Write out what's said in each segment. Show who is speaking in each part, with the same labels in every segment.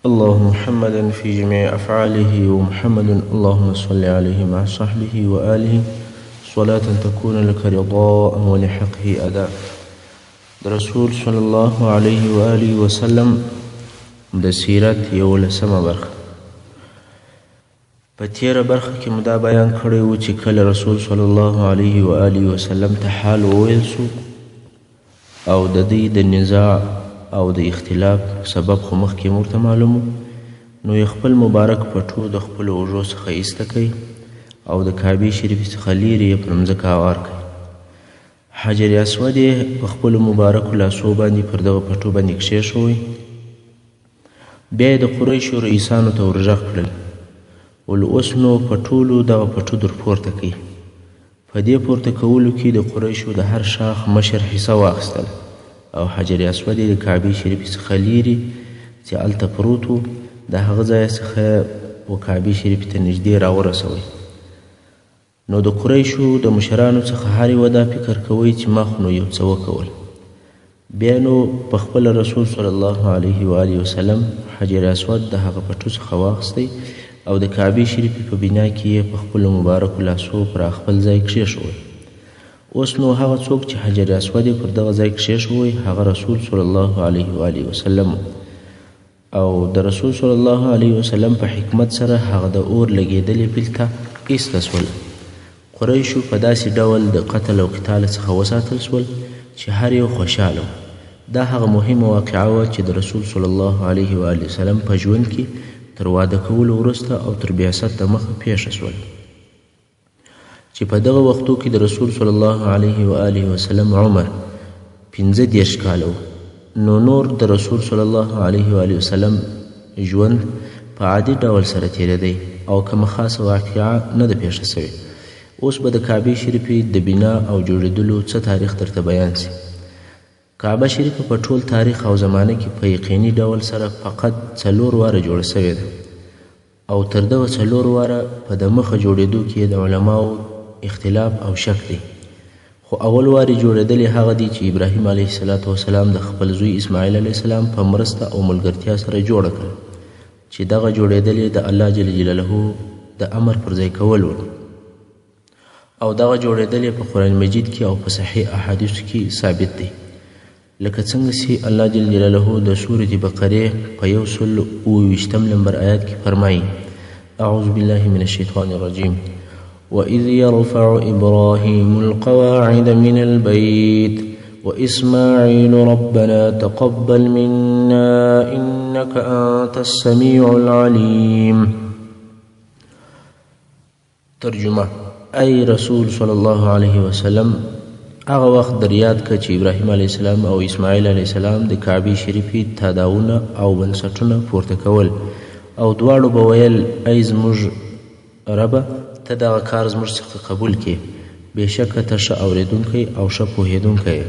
Speaker 1: اللهم محمدا في جميع أفعاله ومحمد اللهم صل عليه مع صحبه وآله صلاة تكون لك رضاء ولحقه أداء. رسول صلى الله عليه وآله وسلم د سیرت 11مه برخه. په تیره برخه کې مو دا بیان کړی و چې کله رسول صلی الله علیه و آله وسلم ته حال وویل سو او د دوی د نزاع او د اختلاف سبب خو مخکې موږ ته معلوم نو یې خپل مبارک پټو د خپلو اوږو څخه ایسته کوي او د کعبې شریفې څخه لیرې یې پر مځکه هوار کوي. حجر اسود یې په خپلو مبارکو لاسو باندې پر دغه پټو باندې کښېښوی. بیا یې د قریشو رئیسانو ته ورغږ کړل ول اوس نو په ټولو دغه پټو در پورته کوي. په دې پورته کولو کې د قریشو د هر شاخ مشر حصه واخیستل او حجر اسود یې د کعبې شریفې څخه لیرې چې هلته پروت و د هغه ځای څخه و کعبې شریفې ته نږدې راورسوئ. نو د قریشو د مشرانو څخه هر یوه دا فکر کوئ چې ما خو نو یو څه وکول. بیا نو په خپله رسول صلی الله علیه و آله وسلم حجر اسود د هغه پټو څخه واخیستی او د کعبې شریفې په بنا کې یې په خپلو مبارکو لاسو پر خپل ځای کښېښوی. اوس نو هغه څوک چې حجر اسود یې پر دغه ځای کښېښوی هغه رسول صلی الله علیه و آله وسلم او د رسول صلی الله علیه وسلم په حکمت سره هغه د اور لګېدلې پیل ته ایسته سول. قریشو په داسې ډول د قتل او قتال څخه وساتل سول چې هر یو خوشحاله و. دا هغه مهمه واقعه وه چې د رسول صلی الله علیه و آله وسلم په ژوند کې تر واده کولو وروسته او تر بعثت دمخه پیښه سول چې په دغه وختو کې د رسول صلی الله علیه و آله وسلم عمر 15 کاله و. نو نور د رسول صلی الله علیه و آله وسلم ژوند په عادي ډول سره تېرېدی او کومه خاصه واقعه نه ده پیښه سوې. اوس به د کعبې شریفې د بنا او جوړېدلو څه تاریخ درته بیان سي. کعبه شریفه په ټول تاریخ او زمانه کې په یقیني ډول سره فقط 4 واره جوړه سوې ده او تر دغه 4 واره په د مخه جوړېدو کې د علماو اختلاف او شک دی. خو اول وارې جوړېدلې هغه دی چې ابراهیم علیه السلام د خپل زوی اسماعیل علیه السلام په مرسته او ملګرتیا سره جوړه کړه چې دغه جوړېدلې د الله جل جلاله د امر پر ځای کول و او دغه جوړېدلې په قرآن مجید کې او په صحیح احادیثو کې ثابت دی. لکه څنګه چې الله جل جلاله د سورة بقرې په 128 نمبر آیات کې فرمایي اعوذ بالله من الشیطان الرجیم وَإِذْ يَرْفَعُ إِبْرَاهِيمُ الْقَوَاعِدَ مِنَ الْبَيْتِ وَإِسْمَاعِيلُ رَبَّنَا تَقَبَّلْ مِنَّا إِنَّكَ أَنْتَ السَّمِيعُ الْعَلِيمُ. ترجمه: ای رسول صلی الله علیه وسلم هغه وخت در یاد که چې ابراهیم علیه السلام او اسماعیل علیه السلام د کعبې شریفې تاداونه او بنسټونه پورته کول او دواړو به ویل ای زموږ ربه ته دغه کار زموږ څخه قبول کړې، بېشکه ته ښه اورېدونکی او ښه پوهېدونکی یې.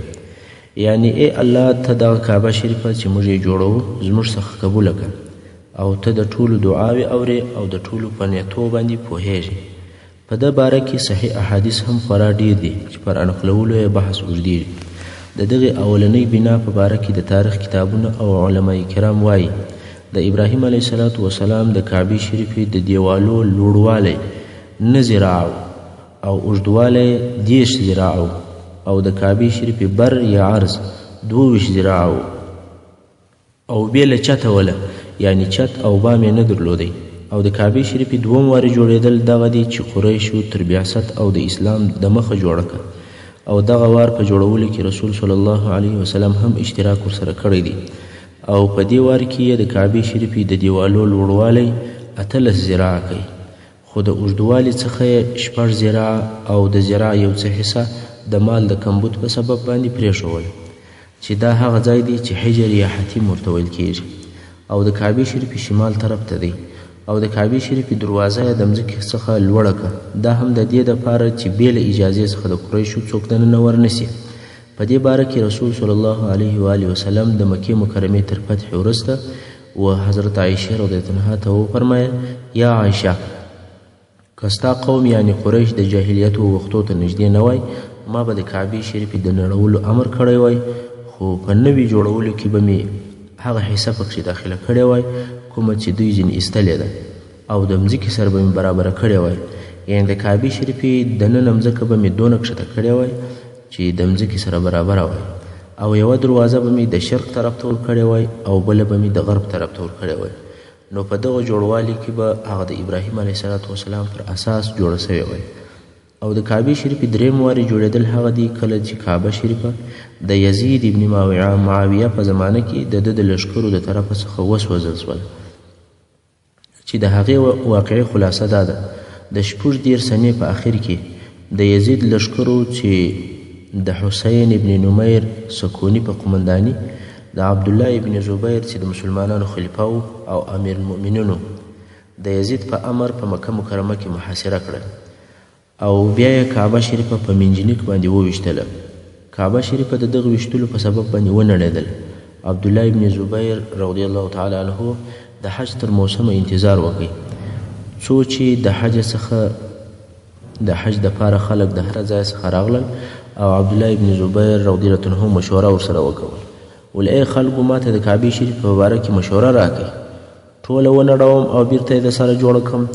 Speaker 1: یعنې ای الله ته دغه کعبه شریفه چې موږ یې جوړوو زموږ څخه قبوله کړه او ته د ټولو دعاوې اورې او د ټولو په نیتو باندې پوهېږې. په ده باره کې صحیح احادیث هم خورا ډیر دي چې پر انقلولو یې بحث اوږدېږي. د دغې اولنۍ بنا په باره کې د تاریخ کتابونه او علمای کرام وایي د ابراهیم علیه السلام د کعبې شریفې د دیوالو لوړوالی 9 ذراع او اوږدوالی 10 ذراع او د کعبې شریفې بر یا عرض 22 ذراع او بې له چته وله یعنی چت او بام یې نه درلودی. او د کعبې شریفې 2 وارې جوړېدل دغه دی چې قریشو تر بعثت او د اسلام د مخه جوړه کړه او دغه وار په جوړولو کې رسول صلی الله علیه وسلم هم اشتراک ورسره کړی دی او په دې وار کې یې د کعبې شریفې د دیوالو لوړوالی 18 ذراع کوي خو د اوږدوالي څخه یې 6 ذراع او د ذراع یو څه حصه د مال د کمبود په سبب باندې پرېښول چې دا هغه ځای دی چې حجر یا حتیم ورته ویل کېږي او د کعبې شریفې شمال طرف ته دی او د کعبې شریفې دروازه یې د مځکې څخه لوړه کړه. دا هم د دې دپاره چې بې له اجازې څخه د قریشو څوک دننه ورنسي. په دې باره کې رسول صلی الله علیه و آله وسلم د مکې مکرمې تر فتح وروسته و حضرت عایشه رضی الله عنها ته وفرمایل یا عایشه که ستا قوم یعنې قریش د جاهلیت وختو ته نږدې نه وای ما به د کعبې شریفې د نړولو امر کړی وای خو په نوي جوړولو کې به مې هغه حصه پکښې داخله کړې وای کومه چې دوی ځینې ایستلې ده او د مځکې سره به مې برابره کړې وای، یعنې د کعبې شریفې دننه مځکه به مې دونه کښته کړې وای چې د مځکې سره برابره وای، او یوه دروازه به مې د شرق طرف ته ورکړې وای او بله به مې د غرب طرف ته ورکړې وای. نو په دغه جوړوالي کې به هغه د ابراهیم علیه السلام پر اساس جوړه سوې وای. او د کعبې شریفې درېیم وارې جوړېدل هغه دي کله چې کعبه شریفه د یزید ابن معاویه په زمانه کې د ده د لښکرو د طرفه څخه وسوځل شول، چې د هغې واقعي خلاصه دا ده: د 14 سنې په اخر کې د یزید لښکرو چې د حسین ابن نمیر سکوني په قمنداني، د عبدالله ابن زبیر چې د مسلمانانو خلیفه او امیر المؤمنینو د یزید په امر په مکه مکرمه کې محاصره کړل او بیا یې کعبه شریفه په منجنیک باندې وویشتله. کعبه شریفه د دغه ویشتلو په سبب باندې ونړېدل. عبدالله ابن زبیر رضی الله تعالی عنه د حج تر موسمه انتظار وکړي څو چې د حج څخه د حج دپاره خلک د هر ځای څخه راغلل او عبدالله ابن زبیر رضی الله عنه مشوره ورسره وکول، ول ای خلکو ماته د کعبې شریف په باره کې مشوره راکړئ، ټوله ونړوم او بیرته یې د سره جوړه کړم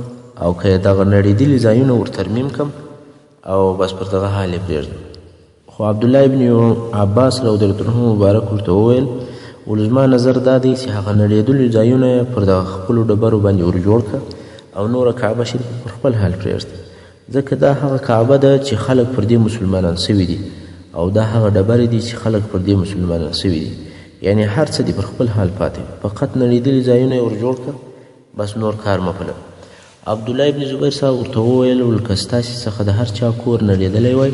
Speaker 1: او که یې دغه نړېدلي ځایونه ور ترمیم کړم او بس پر دغه حال یې پرېږدم. خو عبدالله ابن عباس رضی الله عنه مبارک ورته وویل ول زما نظر دا دی چې هغه نړېدلي ځایونه یې پر دغه خپلو ډبرو باندې ور جوړ کړه او نوره کعبه شریف پر خپل حال پرېږده، ځکه دا هغه کعبه ده چې خلک پر دې مسلمانان سوي دي او دا هغه ډبرې دي چې خلک پر دې مسلمانان سوي دي، یعنی هر څه دي پر خپل حال پاتې، فقط نړېدلي ځایونه یې ور جوړ کړه، بس نور کار مه پله. عبدالله ابن زبیر صاحب ورته وویل ول که ستاسې څخه د هر چا کور نړېدلی وای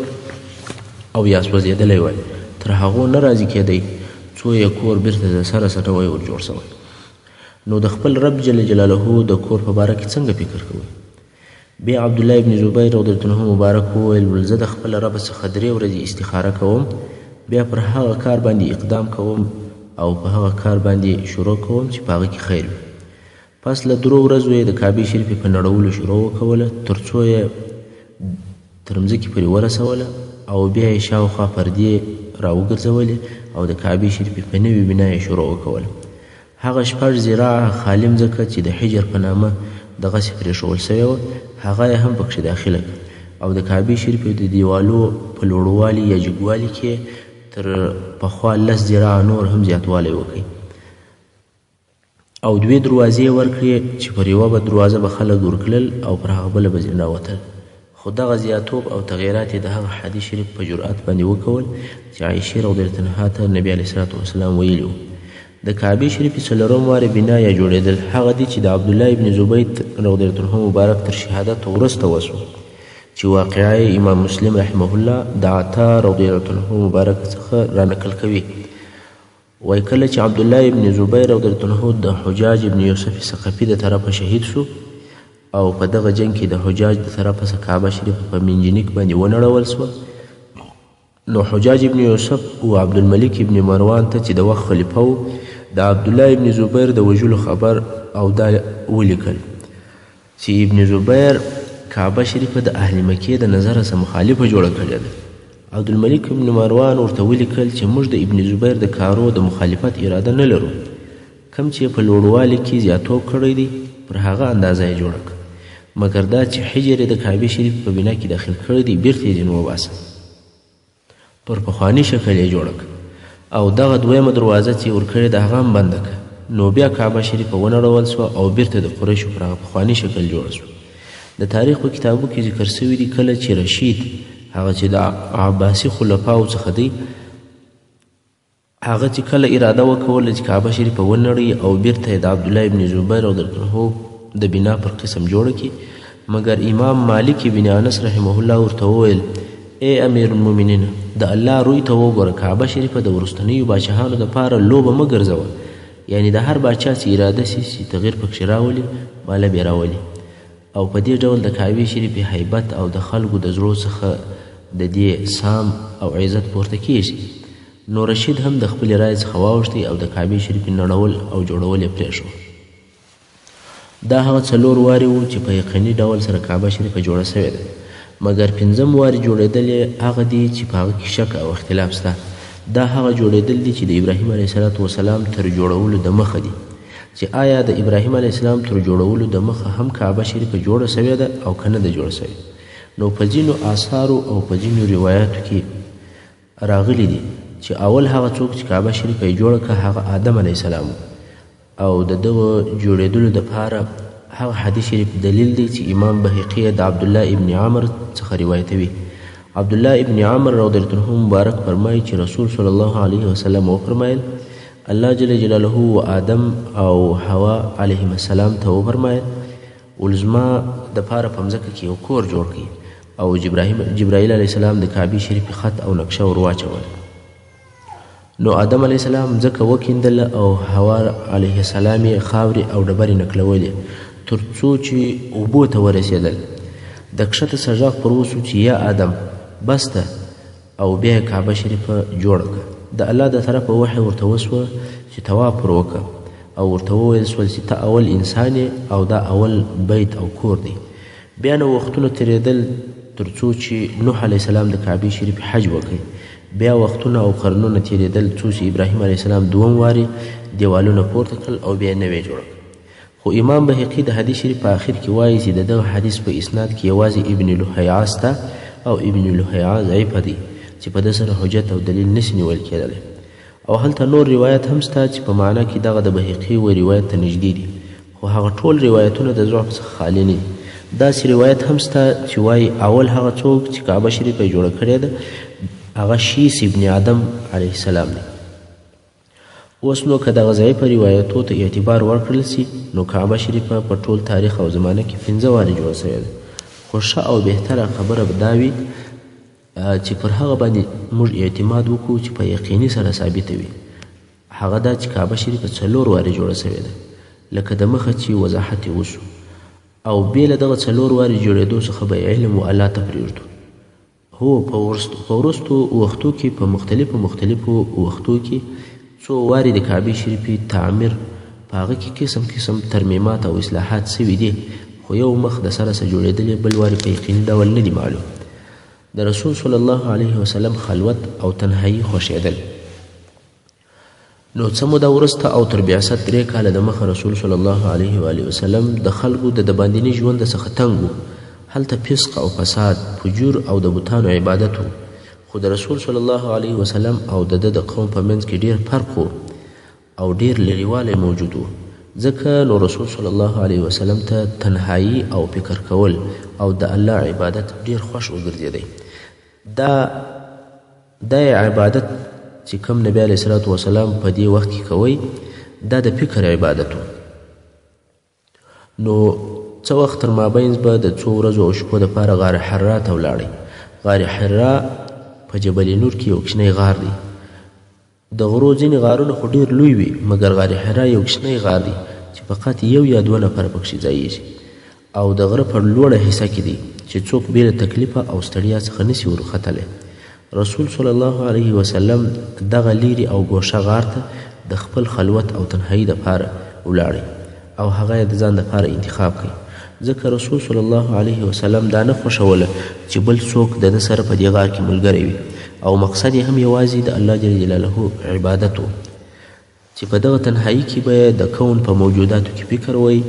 Speaker 1: او یا سوځېدلی وای تر هغو نه راضي کېدی څو یې کور بیرته د سره سټوی ور جوړ سوی، نو د خپل رب جل جلاله د کور په باره کې څنګه فکر کوئ؟ بیا عبدالله ابن زبیر رضی الله عنه مبارک وویل ول زه د خپل رب څخه 3 ورځې استخاره کوم، بیا پر هغه کار باندې اقدام کوم او په هغه کار باندې شروع کوم چې په هغه کې خیر وي. پس له 3 ورځو یې د کعبې شریفې په نړولو شروع وکوله تر څو یې تر مځکې پورې ورسوله او بیا یې شاوخوا پردې راوګرځولې او د کعبې شریفې په نوې بنا یې شروع وکوله. هغه 6 ذراعه خالي مځکه چې د حجر په نامه دغسې پرېښول سوې وه هغه یې هم پکښې داخله کړه او د کعبې شریفې د دیوالو په لوړوالي یا جګوالي کې تر پخوا 10 ذراعه نور هم زیاتوالی وکړي او 2 دروازې یې ورکړې چې پر یوه به دروازه به خلک ورتلل او پر هغه بله به ننوتل. خو دغه زیاتوب او تغییرات یې د هغه حدیث شریف په جرأت باندې وکول چې عایشې رضی الله عنها ته نبي علیه السلام ویلي وو. د کعبې شریفې 4 وارې بنا یا جوړېدل هغه دي چې د عبدالله ابن زبیر رضی الله عنه مبارک تر شهادت وروسته وسو، چې واقعه امام مسلم رحمه الله د عطا رضی الله عنه مبارک څخه رانقل کوي. وایي کله چې عبدالله ابن زبیر رضی الله عنه د حجاج ابن یوسف ثقفي د طرفه شهید شو او په دغه جنګ کې د حجاج د طرفه څخه کعبه شریفه په منجنیک باندې ونړول سوه، نو حجاج ابن یوسف او عبدالملک ابن مروان ته چې د وخت خلیفه و د عبدالله ابن زبیر د وژلو خبر او دا ولیکل چې ابن زبیر کعبه شریفه د اهل مکې د نظره څخه مخالفه جوړه کړې ده. عبدالملک ابن مروان ورته ولیکل چې موږ د ابن زبیر د کارو د مخالفت اراده نه لرو، کم چې په لوړوالي کې زیاتوب کړی دی پر هغه اندازه یې جوړه کړه، مګر دا چې حجر د کعبې شریف په بنا کې داخل کړی دی بیرته یې ځینې وباسه، پر پخواني شکل یې جوړه کړه او دغه 2مه دروازه چې یې ورکړې ده هغه هم بنده کړه. نو بیا کعبه شریفه ونړول سوه او بیرته د قریشو پر هغه پخواني شکل جوړه سوه. د تاریخ په کتابو کې ذکر سوي دي کله چې رشید هغه چې د عباسي خلفاو څخه دی هغه چې کله اراده وکوله چې کعبه شریفه ونړوي او بیرته یې د عبدالله ابن زبیر رضی الله عنه د بنا پر قسم جوړه کړي، مګر امام مالک بن انس رحمه الله ورته وویل ای امیر المؤمنین د الله روی ته وګوره، کعبه شریفه د وروستنیو باچاهانو دپاره لوبه مه ګرځوه، یعنی د هر باچا چې اراده سي چې تغییر پکښې راولي ماله بې راولي، او په دې ډول د کعبې شریفې هیبت او د خلکو د زړو څخه د دې سام او عزت پورته کیږي. نو رشید هم د خپلې رایې څخه واوښتی او د کعبې شریفې نړول او جوړول یې پرېښود. دا هغه 4 وارې وو چې په یقیني ډول سره کعبه شریفه جوړه سوې ده، مګر 5م وارې جوړېدل یې هغه دي چې په هغه کې شک او اختلاف شته. دا هغه جوړېدل دي چې د ابراهیم علیه السلام تر جوړولو د مخه دي، چې آیا د ابراهیم علیه السلام تر جوړولو د مخه هم کعبه شریفه جوړه سوې ده او که نه ده جوړه سوې. نو په ځینو آثارو او په ځینو روایاتو کې راغلی دي چې اول هغه څوک چې کعبه شریفه یې جوړه کړه هغه آدم علیه السلام او د دغه جوړېدلو دپاره هغه حدیث شریف دلیل دی چې امام بهقي د عبدالله ابن عمر څخه روایتوي. عبدالله ابن عمر رضی الله عنه مبارک فرمایي چې رسول صلی الله علیه وسلم وفرمایل الله جل جلاله و آدم او حوا علیهم السلام ته وفرمایل ولزما دپاره په مځکه کې یو کور جوړ کړي او جبرائیل علیه السلام د کعبې شریفې خط او نقشه ور واچول. نو آدم علیه السلام ځکه وکیندله او حوا علیه السلام یې خاورې او ډبرې نقلولې تر څو چې اوبو ته ورسېدل. د کښته سږغ پر وسو چې یا آدم بس ده او بیا یې کعبه شریفه جوړه کړه. د الله د طرفه وحی ورته وسوه چې طواف پر وکړه او ورته وویل سول چې ته اول انسان او دا اول بیت او کور دی. بیا نو وختونه تېرېدل تر څو چې نوح علیه السلام د کعبې شریفې حج وکړي. بیا وختونه او قرنونه تېرېدل څو چې ابراهیم علیه السلام دوم وارې دیوالونه پورته کړل او بیا یې نوې جوړه کړه. خو امام بهقي د حدیث شریف په آخر کې وایي چې د دغه حدیث په اسناد کې یوازې ابن لهیعه سته او ابن لهیعه ضعیفه دی چې په ده سره حجت او دلیل نشي نیول کېدلی. او هلته نور روایت هم سته چې په معنا کې دغه د بهقي و روایت ته نږدې دي خو هغه ټول روایتونه د ضعف څخه خالي نه دي. داسې روایت هم شته چې وایي اول هغه څوک چې کعبه شریفه یې جوړه کړې ده هغه شیس ابن آدم علیه السلام دی. اوس نو که دغه ضعیفه روایتو ته اعتبار ورکړل سي نو کعبه شریفه په ټول تاریخ او زمانه کې 15 وارې جوړه سوې ده. خو ښه او بهتره خبره به دا وي چې پر هغه باندې موږ اعتماد وکړو چې په یقیني سره ثابته وي. هغه دا چې کعبه شریفه 4 وارې جوړه سوې ده لکه د مخه چې وضاحت یې وسو او بې له دغه 4 وارې جوړېدو څخه به علم و الله ته پرېږدو. هو په وروستو وختو کې په مختلفو وختو کې څو وارې د کعبې شریفې تعمیر په هغه کې قسم ترمیمات او اصلاحات سوي دي خو یو مخ د سره جوړېدلې بل وارې په یقیني ډول نه دي معلوم. د رسول صلی الله علیه وسلم خلوت او تنهایی خوښېدل. نو څه موده وروسته او تر بعثت 3 کاله د مخه رسول صلی الله علیه و وسلم د خلکو د باندیني ژوند څخه تنګ و. هلته فسق او فساد، فجور او د بوتانو عبادت و. خو د رسول صلی الله علیه وسلم او د قوم په منځ کې ډیر فرق و او ډیر لرېوالی موجود و. ځکه نو رسول صلی الله علیه وسلم ته تنهایی او فکر کول او د الله عبادت ډیر خوښ وګرځېدی. دا عبادت چې کوم نبی علیه الصلاة وسلام په دې وخت کې کوي دا د فکر عبادت و. نو څه وخت تر مابینځ به د څو ورځو او شپو دپاره غار حرا ته ولاړی. غار حرا په جبل نور کې یو کوچنی غار دی. د غرو ځینې غارونه خو ډېر لوی وي مګر غار حرا یو کوچنی غار دی چې فقط 1 یا 2 نفره پکښې ځایېږي او د غره په لوړه حصه کې دی چې څوک بې له تکلیفه او ستړیا څخه نسي ورختلی. رسول صلی الله علیه وسلم دغه لیرې او ګوشه غار ته د خپل خلوت او تنهایی دپاره ولاړی او هغه یې د ځان دپاره انتخاب کړي. ځکه رسول صلی الله علیه وسلم دا نه خوښوله چې بل څوک د ده سره په دې غار کې ملګری وي او مقصد یې هم یوازې د الله جل جلاله عبادت و چې په دغه تنهایی کې به د کون په موجوداتو کې فکر وی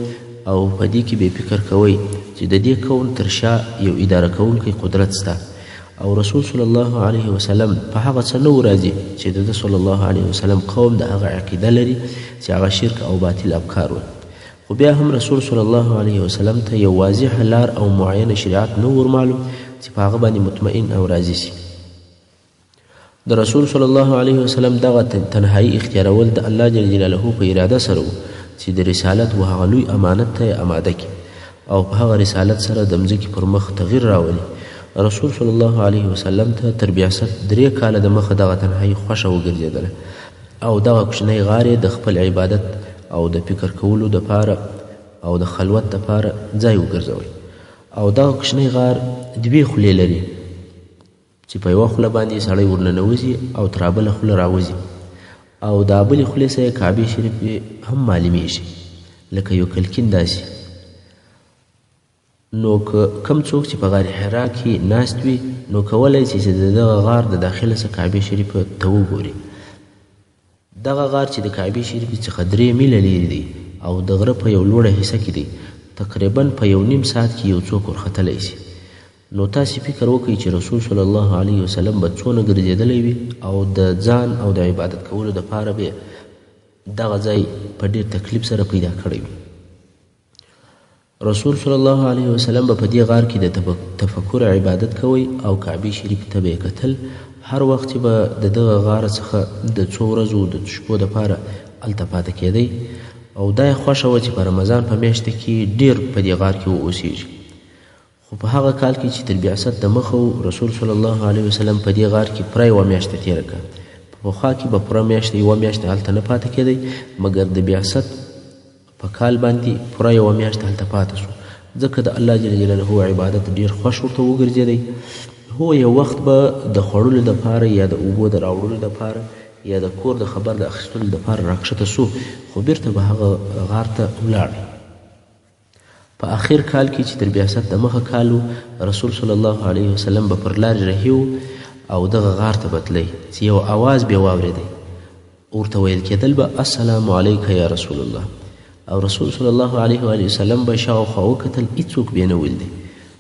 Speaker 1: او په دې کې به فکر کوئ چې د دې کون تر شا یو اداره کوونکی قدرت سته او رسول صلی الله علیه وسلم په هغه څه نه راځي چې د صلی الله علیه وسلم قوم د هغه عقیده لري چې هغه شرک او باطل افکار و. خو بیا هم رسول صلی الله علیه وسلم ته یو واضح لار او معینه شریعت نه ور معلوم چې په هغه باندې مطمئن او راضي سي. د رسول صلی الله علیه وسلم دغه تنهایی اختیارول د الله جل جلاله په اراده سره و چې د رسالت و هغه لوی امانت ته اماده کړي او په هغه رسالت سره د مځکې پر مخ تغییر راولي. رسول صلی الله علیه وسلم ته تر بعثت 3 کاله د مخه دغه تنهایی خوښه وګرځېدله او دغه کوچنی غار د خپل عبادت او د فکر کولو دپاره او د خلوت دپاره ځای وګرځوئ. او دغه کوچنی غار 2 خولې لري چې په یوه خوله باندې سړی ورننوځي او تر بله خوله راوځي او دا بلې خولې سره یې کعبې شریفې هم معلومیږي لکه یو کلکین داسې. نو که کم څوک چې په غار حرا کې ناست وي نو کولی شي چې د دغه غار د داخله څخه کعبې شریفه ته وګوري. دغه غار چې د کعبې شریفې څخه 3 میله لرې دی او د غره په یو لوړه حصه کې دی، تقریبا په 1.5 ساعت کې یو څوک ورختلی شي. نو تاسې فکر وکړئ چې رسول صلی الله علیه وسلم به څونه ګرځېدلی وي او د ځان او د عبادت کولو دپاره به دغه ځای په ډېر تکلیف سره پیدا کړی وي. رسول صلی الله علیه وسلم به په دې غار کې د تفکر عبادت کوئ او کعبې شریف ته به یې کتل. هر وخت چې به د دغه غار څخه د څو ورځو د شپو دپاره هلته پاته کېدی او دا یې خوښه وه چې په رمضان په میاشته کې ډېر په دې غار کې واوسېږي. خو په هغه کال کې چې تر بعثت د مخه رسول صلی الله علیه وسلم په دې غار کې پوره 1 میاشته تېره کړه. په پخوا کې به پوره میاشته 1 میاشته هلته نه پاته کېدی، مګر د بعثت په کال باندې پوره 1 میاشته هلته پاته شو، ځکه د الله جل جلاله عبادت ډېر خوښ ورته وګرځېدی. هو یو وخت به د خوړلو دپاره یا د اوبو د راوړلو دپاره یا د کور د خبر د اخیستلو دپاره راکښته سو، خو بیرته به هغه غار ته ولاړ. په آخر کال کې چې تر بعثت د مخه کال رسول صلی الله علیه وسلم به پر لارې رهي او دغه غار ته بتلی چې یو اواز به واورېدی، ورته ویل کېدل به السلام علیک یا رسول الله، او رسول صلی الله علیه و وسلم به شاوخوا وکتل، هېڅوک به یې نه ولیدی.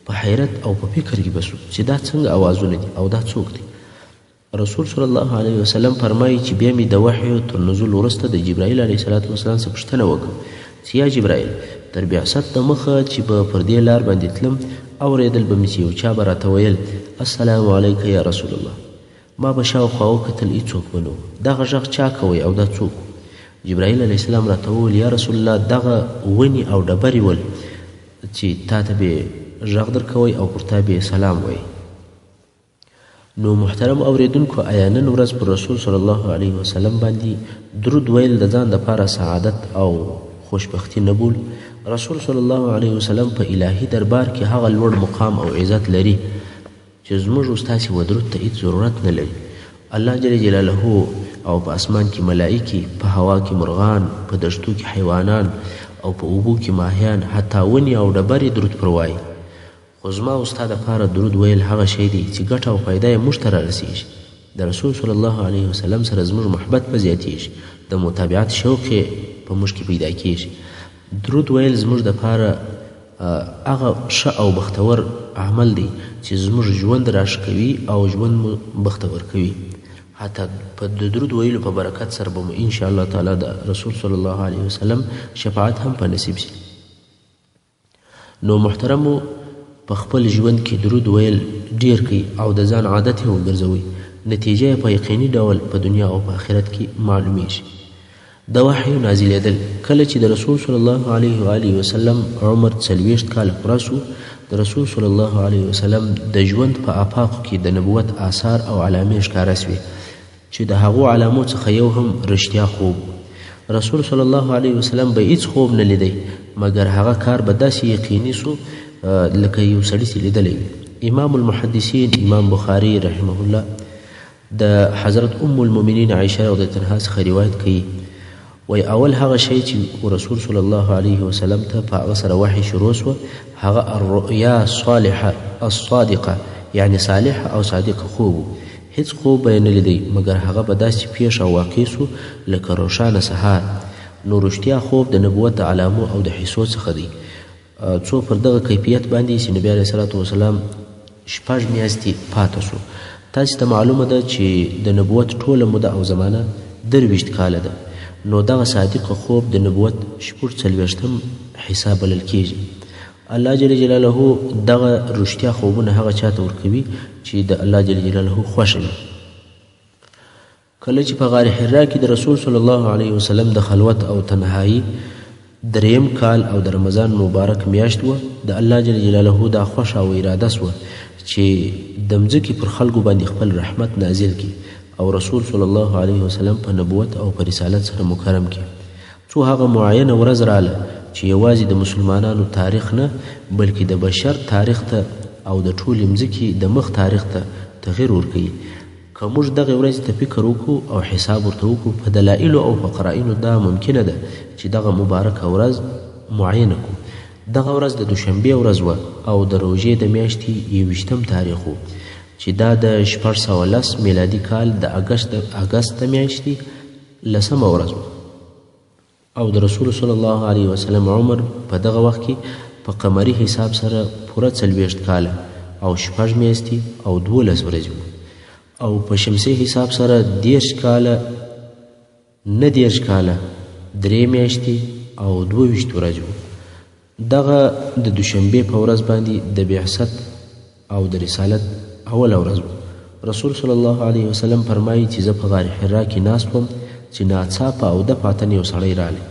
Speaker 1: په حیرت او په فکر کې به سو چې دا څنګه اوازونه دي او دا څوک دی. رسول صلی الله علیه وسلم فرمایي چې بیا مې د وحیو تر نزول وروسته د جبرائیل علیه السلام څخه پوښتنه وکړه چې یا جبرائیل، تر بعثت د مخه چې به پر دې لار باندې تلم اورېدل به مې چې یو چا به راته ویل السلام علیک یا رسول الله. ما به شاوخوا وکتل، هېڅوک به نه و. دغه غږ چا کوئ او دا څوک و؟ جبرائیل علیه السلام راته وویل یا رسول الله، دغه ونې او ډبرې ول چې تا ته به غږ درکوئ او پر تا به سلام وایي. نو محترم اوریدونکو، آیا نن ورځ پر رسول صلی الله علیه وسلم باندې درود ویل د ځان دپاره سعادت او خوشبختي نه بول؟ رسول صلی الله علیه وسلم په الهي دربار کې هغه لوړ مقام او عزت لري چې زموږ او ستاسې و درود ته هېڅ ضرورت نه لري. الله جل جلاله او په اسمان کې ملائکې، په هوا کې مرغان، په دشتو کې حیوانان او په اوبو کې ماهیان، حتی ونې او ډبرې درود پر وایي. خو زما او ستا دپاره درود ویل هغه شی دی چې ګټه او فایده یې موږ ته رارسېږي. د رسول صلی الله علیه وسلم سره زموږ محبت به زیاتېږي، د متابعت شوق یې په موږ کې پیدا کېږي. درود ویل زموږ دپاره هغه ښه او بختور عمل دی چې زموږ ژوند راښه کوي او ژوند مو بختور کوي. حتی په د درود ویلو په برکت سره به مو انشاءالله تعالی د رسول صلی الله علیه وسلم شفاعت هم په نصیب شي. نو محترمو، په خپل ژوند کې درود ویل ډیر کوي او د ځان عادت یې وګرځوئ، نتیجه یې په یقیني ډول په دنیا او په آخرت کې معلومیږي. د وحی نازلېدل کله چې د رسول صلی الله علیه و آله وسلم عمر 40 کاله پوره سو، د رسول صلی الله علیه وسلم د ژوند په آفاقو کې د نبوت آثار او علامې ښکاره سوې چې د هغو علامو څخه یو هم رښتیا خوب. رسول صلی الله علیه وسلم به هیڅ خوب نه لیدی، مګر هغه کار به داسې یقیني سو لکه یو سړي چې لیدلی وي. امام المحدثین امام بخاري رحمه الله د حضرت ام المؤمنین عایشه رضی الله عنها څخه روایت کوي، وی اول هغه شی چې رسول صلی الله علیه وسلم ته په هغه سره وحی شروع سوه هغه الرؤیا الصالحه الصادقه، یعنی صالح او صادق خوب. هیڅ خوب به یې نه لیدی، مګر هغه به داسې پیښ او واقع سو لکه روښانه سهار. نو رښتیا خوب د نبوت د علامو او د حصو څخه دی. څو پر دغه کیفیت باندې چې نبی علیه صلات وسلام 6 میاشتې پاته سو. تاسې ته معلومه ده چې د نبوت ټوله موده او زمانه 23 کاله ده، نو دغه صادق خوب د نبوت 40 حصه بلل کیږي. الله جل جلاله دغه رښتیا خوبونه هغه چاته ورکوي چې د الله جل جلاله خوښه وي. کله چې په غار حرا کې د رسول صلی الله علیه وسلم د خلوت او تنهایی 3 کال او د رمضان مبارک میاشت وه، د الله جل جلاله دا خوښه او اراده سوه چې د مځکې پر خلکو باندې خپل رحمت نازل کړي او رسول صلی الله علیه وسلم په نبوت او په رسالت سره مکرم کړي. څو هغه معینه ورځ راله چې یوازې د مسلمانانو تاریخ نه بلکې د بشر تاریخ ته او د ټولې مځکې د مخ تاریخ ته تغیر ورکوي. که موږ دغه ورځې ته فکر وکړو او حساب ورته وکړو، په دلایلو او په قرائنو دا ممکنه ده چې دغه مبارکه ورځ معینه کړو. دغه ورځ د دوشنبې ورځ وه او د روژې د میاشتې 21 تاریخ و چې دا د 1410 میلادي کال د اګست د میاشتې 10مه ورځ وه. او د رسول صلی الله علیه وسلم عمر په دغه وخت کې په قمري حساب سره پوره 40 کاله او 6 میاشتې او 12 ورځې او په شمسي حساب سره 10 کاله 19 کاله 3 میاشتې او 22 ورځې دغه د دوشنبه په ورځ باندې د بعثت او د رسالت اول ورځ رسول صلی الله علیه وسلم فرمایي چې زه په غار حرا کې ناست وم چې ناڅاپه او د پاتن یو سړی رالی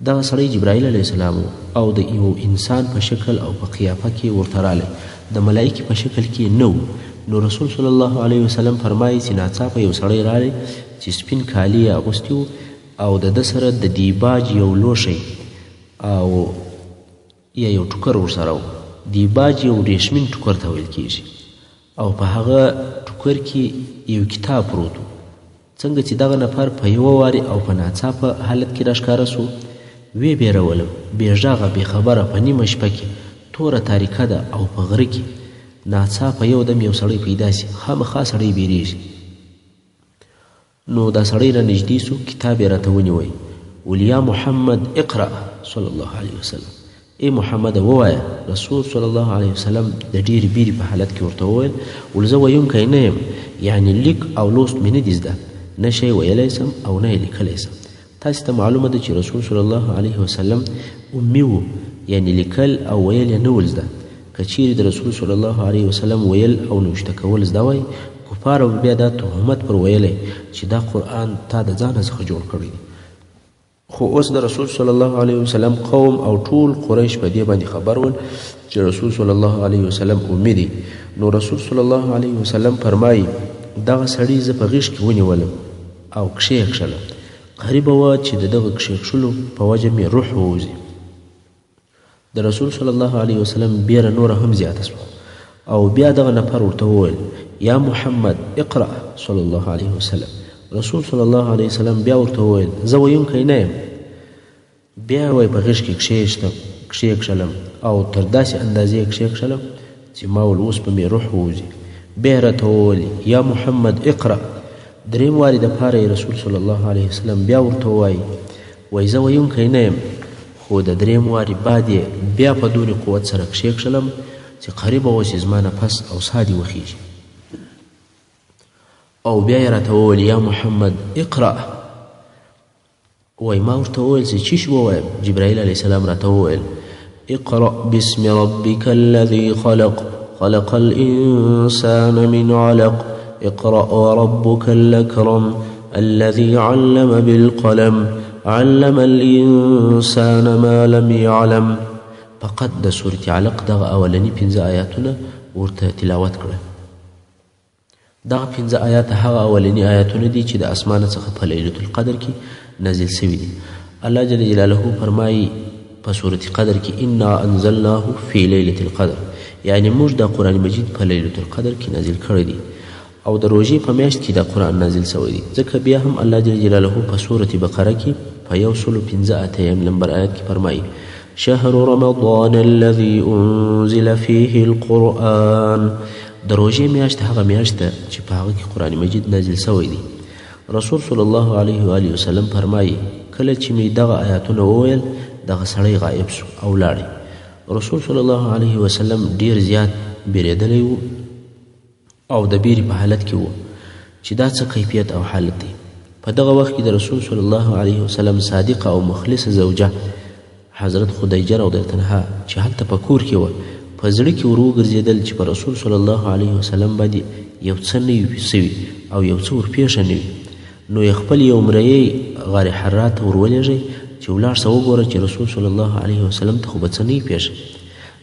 Speaker 1: دغه سړی جبرائیل علیه السلام او د یو انسان په شکل او په قیافه کې ورته رالی د ملایکې په شکل کې نه نو رسول صلی الله علیه وسلم فرمایي چې ناڅاپه یو سړی رالی چې سپین کالي یې اغوستي او د ده سره د دیباج یو لوښی او یا یو ټوکر ورسره و دیباج یو ریشمین ټوکر ته ویل کیږي او په هغه ټوکر کې یو کتاب پروت و څنګه چې دغه نفر په یوه وارې او په ناڅاپه حالت کې راښکاره سو ویې بیرولم بې غږه بې خبره په نیمه شپه کې توره تاریکه ده او په غره کې ناڅاپه یو دم یو سړی پیدا سي خامخا سړی بیریږي نو دا سړی را نږدې سو کتاب یې راته ونیوی ویل یا محمد اقرأ صلی الله علیه وسلم ای محمد ووایه رسول صلی الله علیه وسلم د ډېرې بیرې په حالت کې ورته وویل ول زه ویونکی نه یم یعنی لیک او لوست مې نه دي زده نه شی ویلی سم او نه یې لیکلی سم تاسې ته معلومه ده چې رسول صلی الله علیه وسلم امي و یعنی لیکل او ویل یې نه ول زده که چیرې د رسول صلی الله علیه وسلم ویل او نوشته کول زده وای کفارو بیا دا تهمت پر ویلی چې دا قرآن تا د ځانه څخه جوړ کړی دی خو اوس د رسول صلی الله علیه وسلم قوم او ټول قریش په دې باندې خبر ول چې رسول صلی الله علیه وسلم امي دی نو رسول صلی الله علیه وسلم فرمایي دغه سړي زه په غېږ کې ونیولم او کښې یې کښلم قریبه وه چې د دغه کښې کښلو په وجه مې روح ووځي د رسول صلی الله علیه وسلم بیره نوره هم زیاته سوه او بیا دغه نفر ورته وویل یا محمد اقرأ صلی الله علیه وسلم رسول صلی الله علیه وسلم بیا ورته وویل زه ویونکی نه یم بیا یې په غېږ کې کښې یې کښلم او تر داسې اندازې یې کښې کښلم چې ما ول اوس به مې روح ووځي بیا یې راته وویل یا محمد اقرأ دریم وارې دپاره یې رسول صلی الله علیه وسلم بیا ورته ووایي وایي زه ویونکی نه یم خو د دریم وارې بعد یې بیا په دونې قوت سره کښې کښلم چې قریبه وه چې زما نفس او سا دې وخیږي او بیا یې راته وویل یا محمد اقرأ وایي ما ورته وویل چې څه شي ووایم جبرائیل علیه السلام راته وویل اقرأ باسم ربک الذي خلق خلق الإنسان من علق اقرأ وربك الأكرم الذي علم بالقلم علم الإنسان ما لم يعلم فقط د سورة علق دغه اولنی 15 آیاتونه ورته تلاوت کړه دغه 15 آیات هغه اولنی آیاتونه دي چې د اسمانه څخه په لیلة القدر کې نازل سوي دي الله جل جلاله فرمایي په سورة قدر کې انا انزلناه في لیلة القدر یعنی موږ د قرآن مجید په لیلة القدر کې نازل کړی دي او د روژې په میاشت کې د قرآن نازل سوی دی ځکه بیا هم الله جل جلاله په سورة بقره کې په 115 نمبر آیت کې فرمایي شهر رمضان الذي انزل فيه القرآن د روژې میاشت هغه میاشت ده چې په هغه کې قرآن مجید نازل سوی دی رسول صلی الله علیه و آله وسلم فرمایي کله چې مې دغه آیاتونه وویل دغه سړی غایب سو او لاړی رسول صلی الله علیه وسلم ډیر زیات بیریدلی و او د بیرې په حالت کې و چې دا څه کیفیت او حالت دی په دغه وخت کې د رسول صلی الله علیه وسلم صادقه او مخلصه زوجه حضرت خدیجه رضی الله عنها چې هلته په کور کې وه په زړه کې ور وګرځېدل چې په رسول صلی الله علیه وسلم باندې یو څه نه وي سوي او یو څه ورپېښه نه وي نو یې خپل یو مریی غار حرا ته ور ولېږئ چې ولاړ شه وګوره چې رسول صلی الله علیه وسلم ته خو به څه نه وي پېښه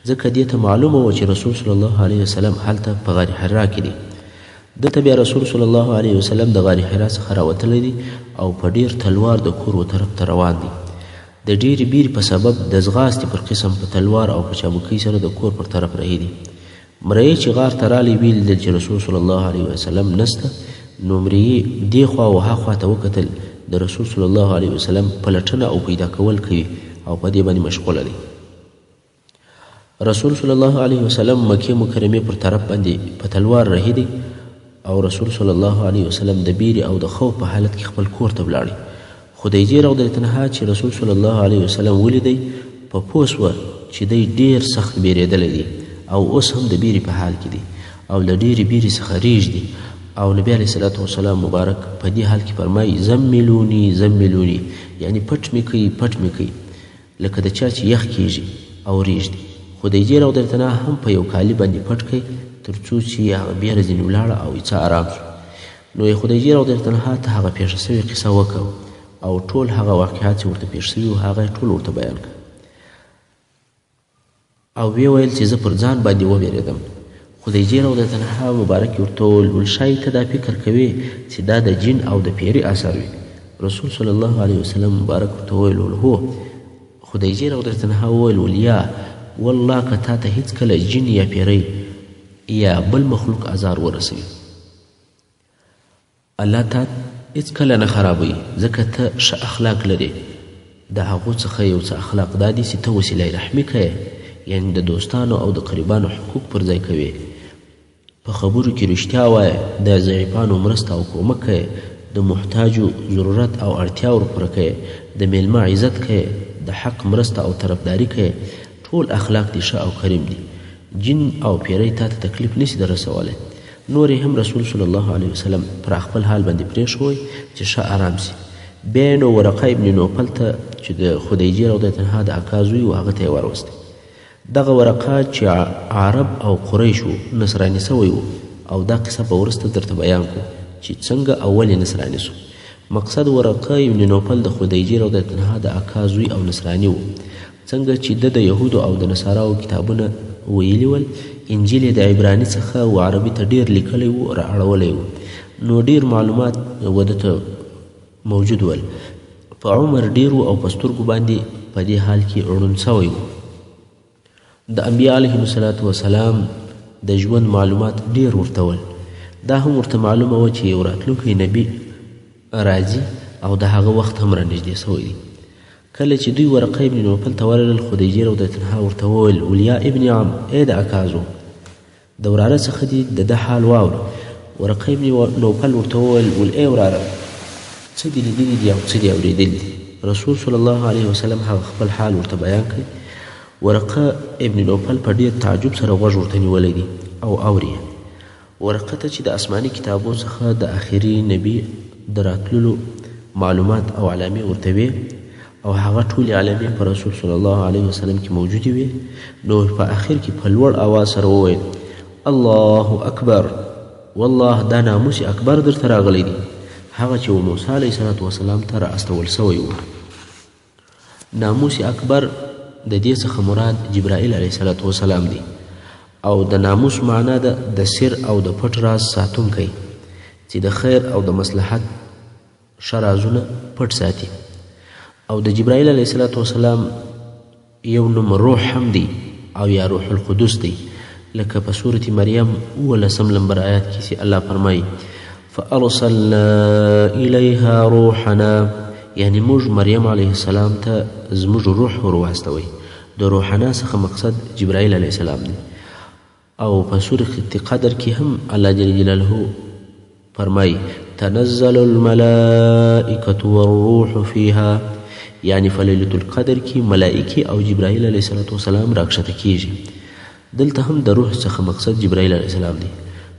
Speaker 1: ځکه دې ته معلومه وه چې رسول صلی الله علیه وسلم هلته په غار حرا کې دی دته بیا رسول صلی الله علیه وسلم د غار حرا څخه راوتلی دی او په ډیر تلوار د کور و طرف ته روان دی د ډېرې بیرې په سبب د ځغاستې پر قسم په تلوار او په چابکۍ سره د کور پر طرف رهي دي مریی چې غار ته رالی ویې لیدل چې رسول صلی الله علیه وسلم نسته نو مریی دې خوا او ها خوا ته وکتل د رسول صلی الله علیه وسلم پلټنه او پیدا کول کوي او په دې باندې مشغوله دی رسول صلی الله علیه وسلم مکې مکرمې پر طرف باندې په تلوار رهي دی او رسول صلی الله علیه وسلم د بیرې او د خوف په حالت کې خپل کور ته ولاړی خدیجې رضی الله عنها چې رسول صلی الله علیه وسلم ولیدی په پوه سوه چې دی ډېر سخت بیرېدلی دی او اوس هم د بیرې په حال کې دی او له ډېرې بیرې څخه ریږدي او نبي علیه صلات وسلام مبارک په دې حال کې فرمایي زملوني زملوني یعنی پټ مې کوي پټ مې کوي لکه د چا چې یخ کیږي او ریږدي. خدیجې رضی الله عنها هم په یو کالي باندې پټ کړئ تر څو چې هغه بېره ځینې ولاړه او څه ارام شو. نو خدیجې رضی الله عنها ته هغه پیښه سوې قصه وکړه او ټول هغه واقعات چې ورته پیښ سوي وو هغه یې ټول ورته بیان کړه او ویې ویل چې زه پر ځان باندې وبېرېدم. خدیجې رضی الله عنها مبارک ورته وویل ښایي ته دا فکر کوې چې دا د جن او د پیري اثر وي. رسول صلی الله علیه وسلم مبارک ورته وویل هو. خدیجې رضی الله عنها وویل یا والله که تا ته هېڅکله جن یا پیری یا بل مخلوق ازار ورسوي الله تا هېڅکله نه خرابوي ځکه ته ښه اخلاق لرې. د هغو څخه یو څه اخلاق دا دي چې ته وسیله رحمي کوې یعنې د دوستانو او د قریبانو حقوق پر ځای کوې په خبرو کې رښتیا وایه د ضعیفانو مرسته او کومک کوې د محتاجو ضرورت او اړتیا ورپوره کوې د میلمه عزت کوې د حق مرسته او طرفداري کوې ټول اخلاق دي ښه او کریم دي. جن او پیری تا ته تکلیف نشي در رسولی. نور هم رسول صلی الله علیه وسلم پر خپل حال باندې پرېښوی چې ښه ارام سي. بیا نو ورقه ابن نوفل ته چې د خدیجې رضی الله عنها د اکا زوی و هغه ته یې وروستی. دغه ورقه چې عرب او قریش و نصراني سوی و او دا قصه به وروسته درته بیان کړو چې څنګه اول یې نصراني سو. مقصد ورقه ابن نوفل د خدیجې رضی الله عنها د اکا زوی او نصراني و. څنګه چې د یهودو او د نصاراو کتابونه ویلي ول انجیل یې د عبراني څخه و عربي ته ډېر لیکلی و رااړولی و نو ډېر معلومات وده ته موجود ول. په عمر ډېر و او په سترګو باندې په دې حال کې ړوند سوی و. د انبیا علیهم السلام د ژوند معلومات ډېر ورته ول. دا هم ورته معلومه وه چې یو راتلونکی نبي راځي او د هغه وخت هم رانږدې سوی دی. کله چې دوی ورقه ابن نوفل ته ورغلل خدیجې رضی الله عنها ورته وویل ولیا ابن عم ای د اکا زوی د وراره څخه دې د ده حال واوره. ورقه ابن نوفل ورته وویل ول ای وراره څه دې لیدلي دي او څه دې اورېدلي دي. رسول صلی الله علیه وسلم هغه خپل حال ورته بیان کړی. ورقه ابن نوفل په ډېر تعجب سره غوږ ورته نیولی دی او اوري. ورقه ته چې د آسماني کتابو څخه د آخري نبي د راتللو معلومات او علامې ورته وې او هغه ټولې علامې په رسول صلی الله علیه وسلم کې موجودې وې نو په آخر کې په لوړ اواز سره وویل الله اکبر والله دا ناموس اکبر درته راغلی دی هغه چې موسی علیه السلام ته رااستول سوی و. ناموس اکبر د دې څخه مراد جبرائیل علیه السلام دی او د ناموس معنا ده د سر او د پټ راز ساتونکی چې د خیر او د مصلحت ښه رازونه پټ ساتي. او د جبرائیل علیه السلام یو نوم روح هم دی او یا روح القدس دی لکه په سورة مریم 19 نمبر آیات کې چې الله فرمایي فارسلنا الیها روحنا یعنی موږ مریم علیه السلام ته زموږ روح ورواستوی. د روحنا څخه مقصد جبرائیل علیه السلام دی. او په سورة قدر کې هم الله جل جلاله فرمایي تنزل الملائکة والروح فیها یعنی فلیلة القدر کې ملائکې او جبرائیل علیه السلام راکښته کیږي. دلته هم د روح څخه مقصد جبرائیل علیه السلام دی.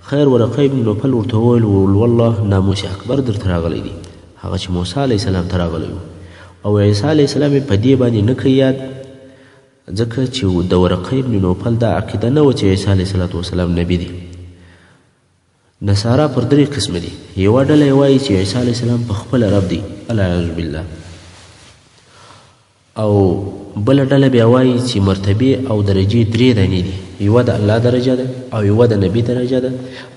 Speaker 1: خیر ورقه ابن نوفل ورته وویل والله ناموس اکبر درته راغلی دی هغه چې موسی علیه السلام ته راغلی و او عیسی علیه السلام یې په دې باندې نه کوي یاد ځکه چې د ورقه ابن نوفل دا عقیده نه وه چې عیسی علیه السلام نبي دی. نصارا پر 3 قسمه دي. یوه ډله یې وایي چې عیسی علیه السلام په خپله رب دی العیاذ بالله او بله ډله بیا وایي چې مرتبې او درجې 3 دانې دي. یوه د الله درجه ده او یوه د نبي درجه ده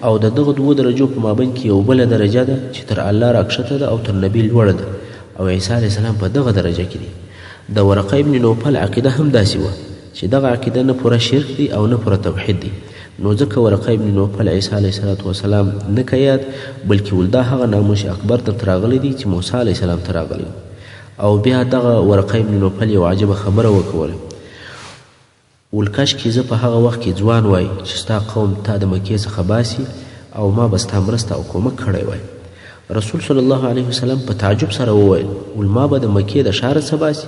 Speaker 1: او د دغه 2 درجو په مابین کې یو بله درجه ده چې تر الله راکښته ده او تر نبي لوړه ده او عیسی علیه السلام په دغه درجه کې دی. د ورقه ابن نوفل عقیده هم داسې وه چې دغه عقیده نه پوره شرک دی او نه پوره توحید دی. نو ځکه ورقه ابن نوفل عیسی علیه السلام نه کوي یاد بلکې ول دا هغه ناموس اکبر درته راغلی دی چې موسی علیه السلام ته راغلی. او بیا دغه ورقه ابن نوفل یو عجبه خبره وکوله ول کاشکې زه په هغه وخت کې ځوان وای چې ستا قوم تا د مکې څخه باسي او ما به ستا مرسته او کومک کړی وای. رسول صلی الله علیه وسلم په تعجب سره وویل ما به د مکې د ښاره څه باسي